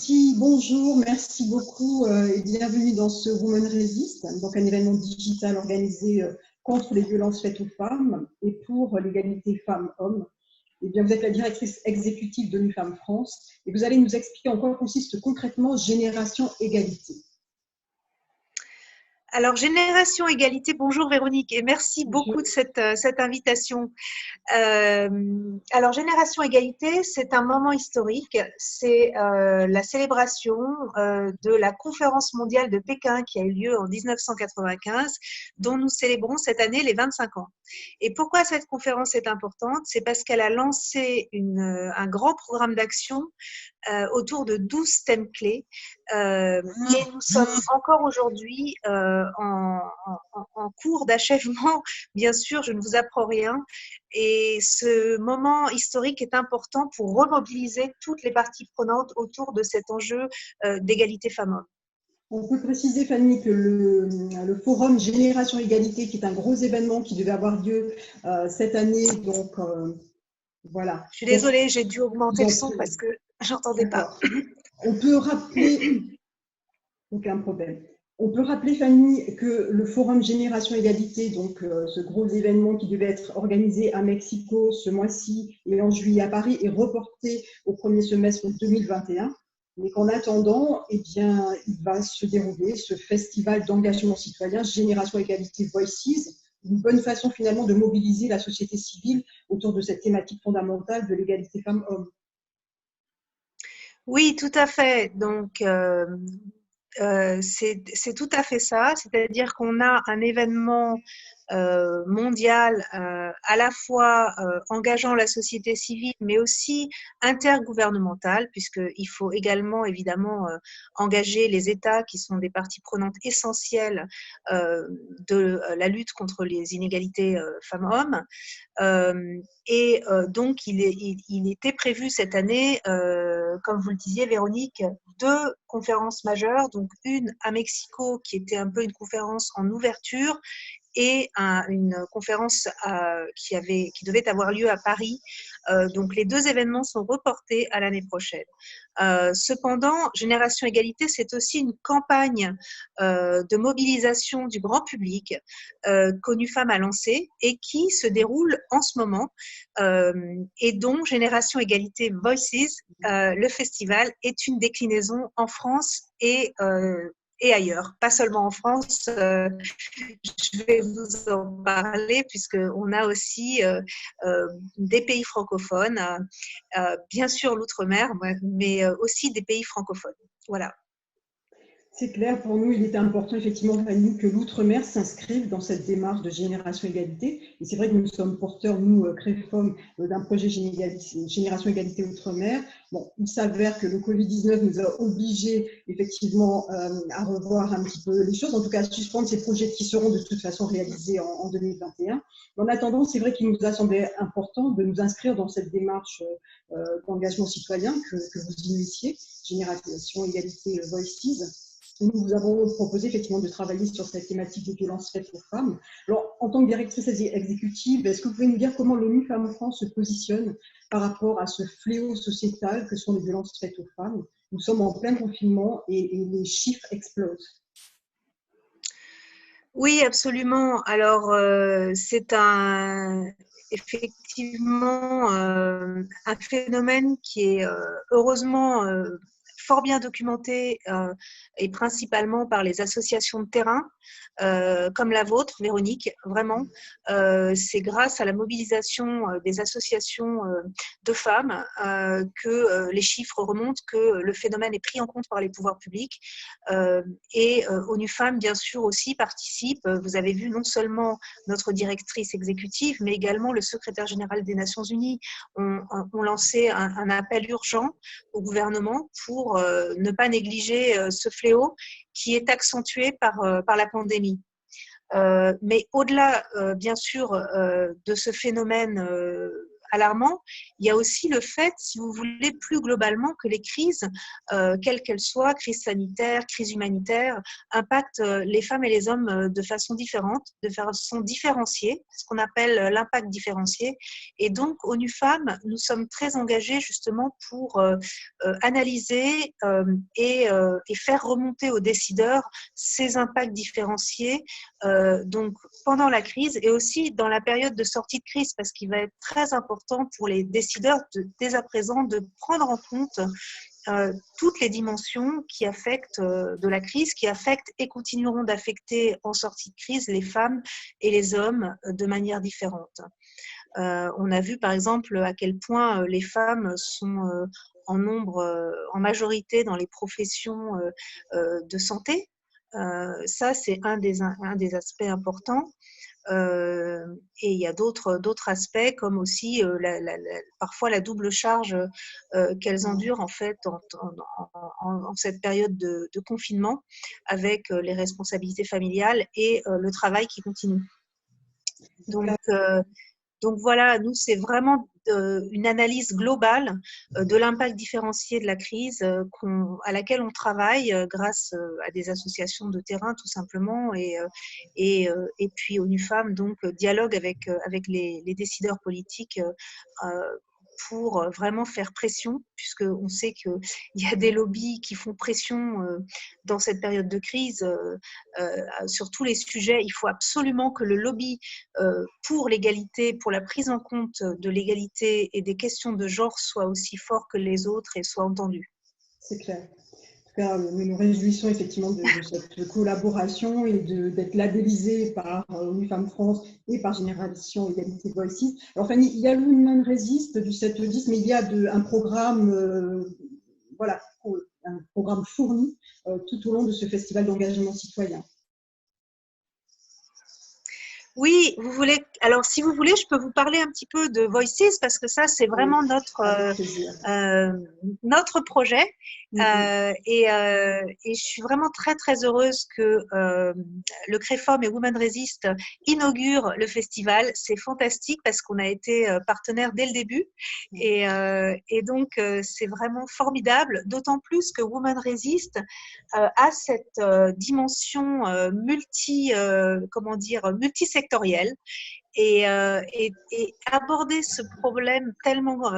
Merci, bonjour, merci beaucoup et bienvenue dans ce Women Resist, donc un événement digital organisé contre les violences faites aux femmes et pour l'égalité femmes-hommes. Eh bien, vous êtes la directrice exécutive de Nu Femmes France et vous allez nous expliquer en quoi consiste concrètement Génération Égalité. Alors, Génération Égalité, bonjour Véronique et merci beaucoup de cette invitation. Alors, Génération Égalité, c'est un moment historique, c'est la célébration de la conférence mondiale de Pékin qui a eu lieu en 1995, dont nous célébrons cette année les 25 ans. Et pourquoi cette conférence est importante? C'est parce qu'elle a lancé un grand programme d'action autour de 12 thèmes clés. Et nous sommes encore aujourd'hui en cours d'achèvement. Bien sûr, je ne vous apprends rien. Et ce moment historique est important pour remobiliser toutes les parties prenantes autour de cet enjeu d'égalité femmes-hommes. On peut préciser, Fanny, que le forum Génération Égalité, qui est un gros événement qui devait avoir lieu cette année, donc voilà. Je suis désolée, j'ai dû augmenter le son parce que j'entendais pas. On peut rappeler, aucun problème. On peut rappeler, Fanny, que le forum Génération Égalité, donc ce gros événement qui devait être organisé à Mexico ce mois-ci et en juillet à Paris, est reporté au premier semestre 2021. Mais qu'en attendant, eh bien, il va se dérouler ce festival d'engagement citoyen Génération Égalité Voices, une bonne façon finalement de mobiliser la société civile autour de cette thématique fondamentale de l'égalité femmes-hommes. Oui, tout à fait. Donc, c'est tout à fait ça, c'est-à-dire qu'on a un événement mondial à la fois engageant la société civile mais aussi intergouvernemental, puisqu'il faut également évidemment engager les États qui sont des parties prenantes essentielles de la lutte contre les inégalités femmes-hommes. Donc, il était prévu cette année, comme vous le disiez Véronique, 2 conférences majeures, donc une à Mexico qui était un peu une conférence en ouverture et une conférence qui devait avoir lieu à Paris. Donc les 2 événements sont reportés à l'année prochaine. Cependant, Génération Égalité, c'est aussi une campagne de mobilisation du grand public qu'ONU Femmes a lancée et qui se déroule en ce moment et dont Génération Égalité Voices, le festival, est une déclinaison en France et ailleurs, pas seulement en France. Je vais vous en parler puisqu'on a aussi des pays francophones, bien sûr l'outre-mer, mais aussi des pays francophones. Voilà. C'est clair, pour nous, il était important effectivement, Fanny, que l'outre-mer s'inscrive dans cette démarche de Génération Égalité. Et c'est vrai que nous sommes porteurs, nous, CREFOM, d'un projet Génération Égalité Outre-mer. Bon, il s'avère que le Covid-19 nous a obligés effectivement à revoir un petit peu les choses, en tout cas à suspendre ces projets qui seront de toute façon réalisés en 2021. En attendant, c'est vrai qu'il nous a semblé important de nous inscrire dans cette démarche d'engagement citoyen que vous initiez, Génération Égalité Voices. Nous vous avons proposé effectivement de travailler sur cette thématique des violences faites aux femmes. Alors, en tant que directrice exécutive, est-ce que vous pouvez nous dire comment l'ONU Femmes France se positionne par rapport à ce fléau sociétal que sont les violences faites aux femmes? Nous sommes en plein confinement et les chiffres explosent. Oui, absolument. Alors, c'est effectivement un phénomène qui est heureusement fort bien documenté et principalement par les associations de terrain comme la vôtre, Véronique, vraiment. C'est grâce à la mobilisation des associations de femmes que les chiffres remontent, que le phénomène est pris en compte par les pouvoirs publics. Et ONU Femmes, bien sûr, aussi participe. Vous avez vu non seulement notre directrice exécutive, mais également le secrétaire général des Nations Unies ont lancé un appel urgent au gouvernement pour ne pas négliger ce fléau qui est accentué par la pandémie. Mais au-delà, bien sûr, de ce phénomène alarmant. Il y a aussi le fait, si vous voulez, plus globalement, que les crises, quelles qu'elles soient, crise sanitaire, crise humanitaire, impactent les femmes et les hommes de façon différente, de façon différenciée, ce qu'on appelle l'impact différencié. Et donc, ONU Femmes, nous sommes très engagés justement pour analyser et faire remonter aux décideurs ces impacts différenciés, donc pendant la crise et aussi dans la période de sortie de crise, parce qu'il va être très important pour les décideurs dès à présent de prendre en compte toutes les dimensions qui affectent de la crise, qui affectent et continueront d'affecter en sortie de crise les femmes et les hommes de manière différente. On a vu par exemple à quel point les femmes sont en nombre, en majorité dans les professions de santé. Ça, c'est un des aspects importants. Et il y a d'autres aspects comme aussi parfois la double charge qu'elles endurent en fait en cette période de confinement avec les responsabilités familiales et le travail qui continue. Donc voilà, nous, c'est vraiment une analyse globale de l'impact différencié de la crise à laquelle on travaille grâce à des associations de terrain, tout simplement, et puis ONU Femmes, donc dialogue avec les décideurs politiques pour vraiment faire pression, puisqu'on sait qu'il y a des lobbies qui font pression dans cette période de crise sur tous les sujets. Il faut absolument que le lobby pour l'égalité, pour la prise en compte de l'égalité et des questions de genre soit aussi fort que les autres et soit entendu. C'est clair. En tout cas, nous nous réjouissons effectivement de cette collaboration et d'être labellisés par ONU Femmes France et par Génération Égalité Voices. Alors Fanny, il y a le Women Resist du 7-10, mais il y a un programme, voilà, un programme fourni tout au long de ce festival d'engagement citoyen. Oui, alors si vous voulez, je peux vous parler un petit peu de Voices parce que ça, c'est vraiment notre projet. Et je suis vraiment très, très heureuse que le CREFOM et Women Resist inaugurent le festival. C'est fantastique parce qu'on a été partenaires dès le début. Et donc, c'est vraiment formidable, d'autant plus que Women Resist a cette dimension multisectorielle et aborder ce problème tellement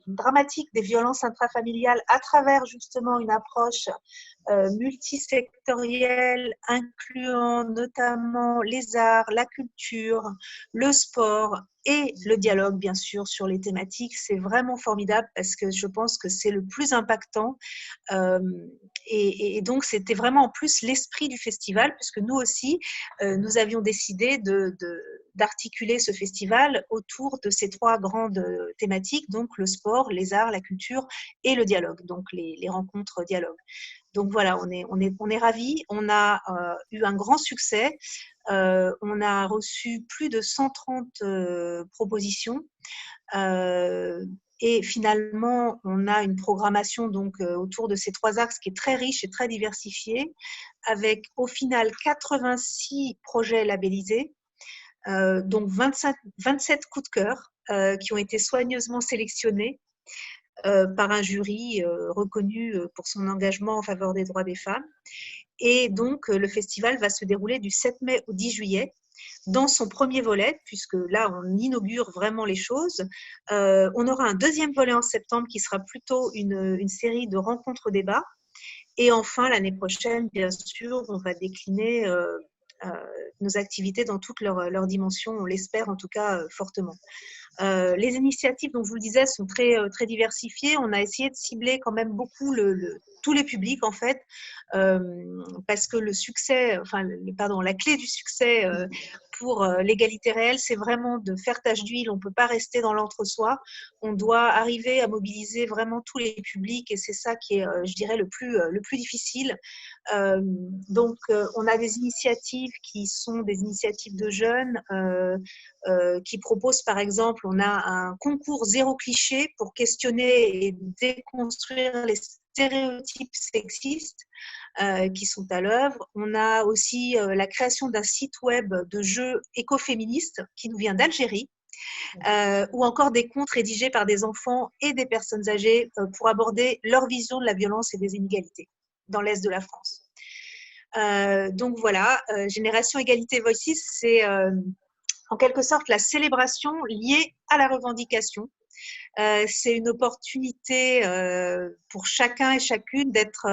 dramatique des violences intrafamiliales à travers justement une approche multisectorielle, incluant notamment les arts, la culture, le sport et le dialogue, bien sûr, sur les thématiques. C'est vraiment formidable parce que je pense que c'est le plus impactant. Et donc, c'était vraiment en plus l'esprit du festival, puisque nous aussi, nous avions décidé d'articuler ce festival autour de ces trois grandes thématiques, donc le sport, les arts, la culture et le dialogue, donc les rencontres dialogues. Donc voilà, on est ravis. On a eu un grand succès. On a reçu plus de 130 propositions. Et finalement, on a une programmation donc autour de ces trois axes qui est très riche et très diversifiée, avec au final 86 projets labellisés, donc 27 coups de cœur qui ont été soigneusement sélectionnés par un jury reconnu pour son engagement en faveur des droits des femmes. Et donc, le festival va se dérouler du 7 mai au 10 juillet dans son premier volet, puisque là, on inaugure vraiment les choses. On aura un deuxième volet en septembre qui sera plutôt une série de rencontres-débats. Et enfin, l'année prochaine, bien sûr, on va décliner nos activités dans toutes leurs dimensions, on l'espère en tout cas fortement. Les initiatives, donc je vous le disais, sont très, très diversifiées. On a essayé de cibler quand même beaucoup tous les publics en fait, parce que la clé du succès pour l'égalité réelle, c'est vraiment de faire tache d'huile. On ne peut pas rester dans l'entre-soi. On doit arriver à mobiliser vraiment tous les publics et c'est ça qui est, je dirais, le plus difficile. Donc, on a des initiatives qui sont des initiatives de jeunes qui proposent, par exemple, on a un concours zéro cliché pour questionner et déconstruire les stéréotypes sexistes qui sont à l'œuvre. On a aussi la création d'un site web de jeux écoféministes qui nous vient d'Algérie. ou encore des contes rédigés par des enfants et des personnes âgées pour aborder leur vision de la violence et des inégalités dans l'Est de la France. Donc voilà, Génération Égalité Voices, c'est en quelque sorte la célébration liée à la revendication. C'est une opportunité pour chacun et chacune d'être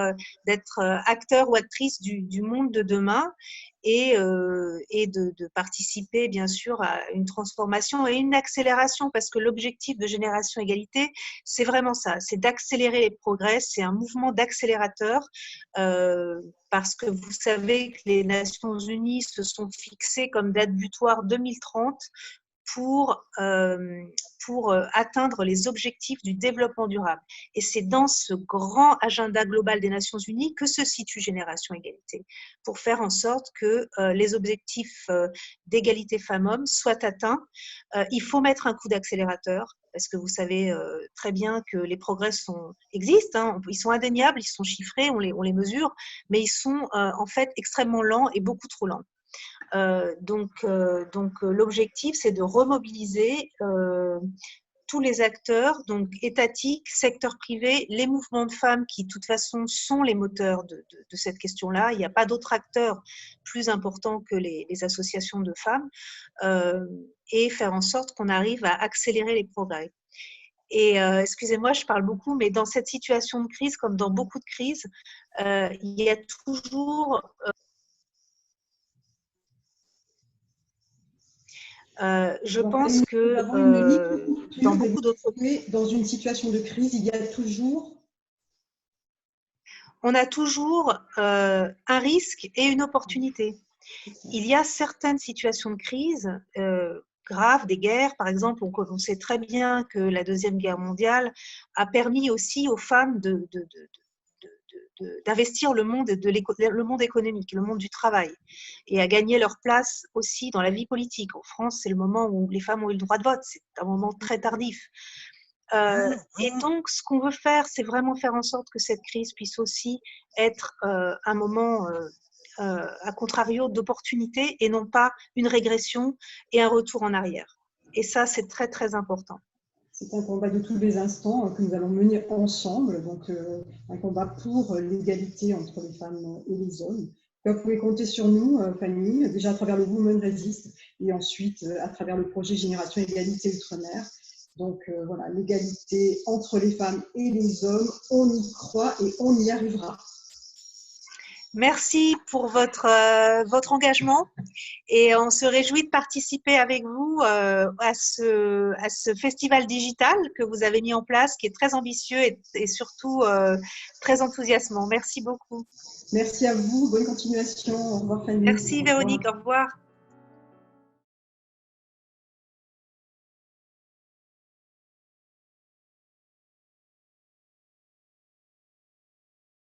acteur ou actrice du monde de demain et de participer bien sûr à une transformation et une accélération, parce que l'objectif de Génération Égalité, c'est vraiment ça, c'est d'accélérer les progrès, c'est un mouvement d'accélérateur parce que vous savez que les Nations Unies se sont fixées comme date butoir 2030 pour atteindre les objectifs du développement durable. Et c'est dans ce grand agenda global des Nations Unies que se situe Génération Égalité, pour faire en sorte que les objectifs d'égalité femmes-hommes soient atteints. Il faut mettre un coup d'accélérateur, parce que vous savez très bien que les progrès existent, hein, ils sont indéniables, ils sont chiffrés, on les mesure, mais ils sont en fait extrêmement lents et beaucoup trop lents. Donc l'objectif, c'est de remobiliser tous les acteurs, donc étatiques, secteur privé, les mouvements de femmes qui, de toute façon, sont les moteurs de cette question-là. Il n'y a pas d'autres acteurs plus importants que les associations de femmes, et faire en sorte qu'on arrive à accélérer les progrès. Et excusez-moi, je parle beaucoup, mais dans cette situation de crise, comme dans beaucoup de crises, il y a toujours... je pense que dans beaucoup d'autres... Dans une situation de crise, il y a toujours... On a toujours un risque et une opportunité. Il y a certaines situations de crise graves, des guerres, par exemple, on sait très bien que la Deuxième Guerre mondiale a permis aussi aux femmes d'investir le monde économique, le monde du travail, et à gagner leur place aussi dans la vie politique. En France, c'est le moment où les femmes ont eu le droit de vote, c'est un moment très tardif. Et donc, ce qu'on veut faire, c'est vraiment faire en sorte que cette crise puisse aussi être un moment, à contrario, d'opportunité et non pas une régression et un retour en arrière. Et ça, c'est très, très important. C'est un combat de tous les instants que nous allons mener ensemble, donc un combat pour l'égalité entre les femmes et les hommes. Vous pouvez compter sur nous, Fanny, déjà à travers le Women Resist et ensuite à travers le projet Génération Égalité Outre-mer. Donc voilà, l'égalité entre les femmes et les hommes, on y croit et on y arrivera. Merci pour votre engagement et on se réjouit de participer avec vous à ce festival digital que vous avez mis en place, qui est très ambitieux et surtout très enthousiasmant. Merci beaucoup. Merci à vous, bonne continuation. Au revoir Fanny. Merci Véronique, au revoir.